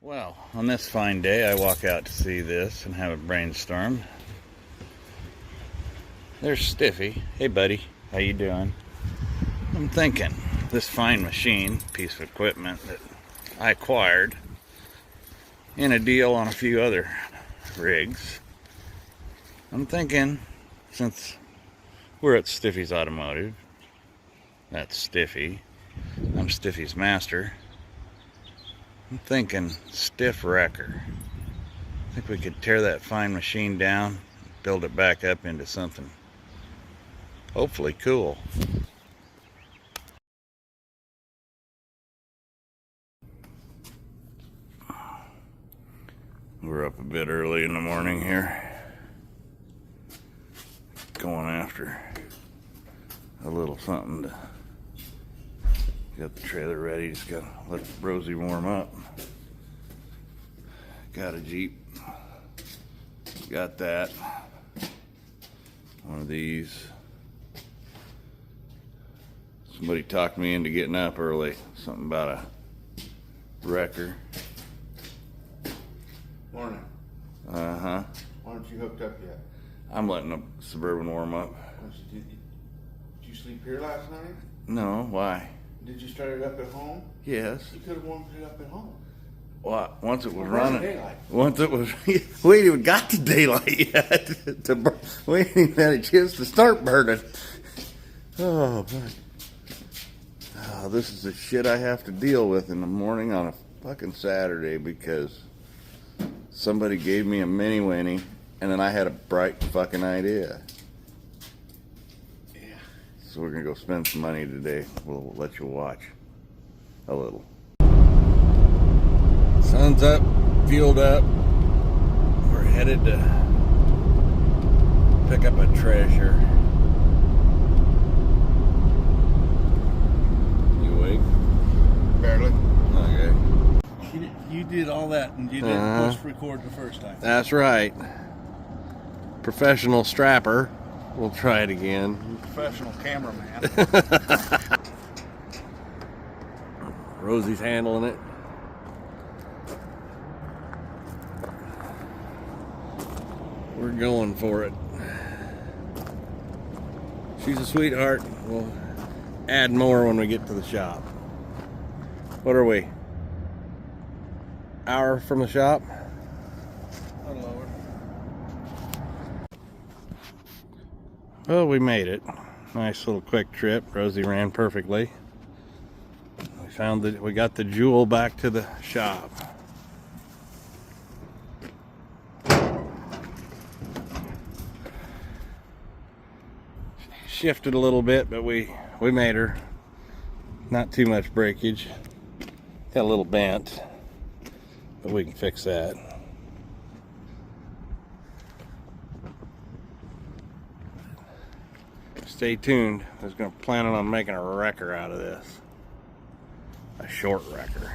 Well, on this fine day, I walk out to see this and have a brainstorm. There's Stiffy. Hey, buddy. How you doing? I'm thinking, this fine machine, piece of equipment that I acquired in a deal on a few other rigs. I'm thinking, since we're at Stiffy's Automotive, that's Stiffy, I'm Stiffy's master, I'm thinking stiff wrecker. I think we could tear that fine machine down, build it back up into something hopefully cool. We're up a bit early in the morning here, going after a little something to get the trailer ready. Just gotta let Rosie warm up. Got a Jeep, got that, one of these. Somebody talked me into getting up early, something about a wrecker. Morning. Uh-huh. Why aren't you hooked up yet? I'm letting the Suburban warm up. Did you sleep here last night? No, why? Did you start it up at home? Yes. You could have warmed it up at home. Well, once it was Well, running. daylight. Once it was, we ain't even got to daylight yet. We ain't even had a chance to start burning. Oh, man. Oh, this is the shit I have to deal with in the morning on a fucking Saturday because somebody gave me a mini winnie and then I had a bright fucking idea. Yeah. So we're gonna go spend some money today. We'll let you watch a little. Sun's up, fueled up. We're headed to pick up a treasure. You awake? Barely. Okay. You did all that and you didn't post-record the first time. That's right. Professional strapper. We'll try it again. Professional cameraman. Rosie's handling it. We're going for it. She's a sweetheart. We'll add more when we get to the shop. What are we? Hour from the shop? A little lower. Well, we made it. Nice little quick trip. Rosie ran perfectly. We found that we got the Jewel back to the shop. Shifted a little bit, but we made her. Not too much breakage. Got a little bent, but we can fix that. Stay tuned. I was planning on making a wrecker out of this. A short wrecker.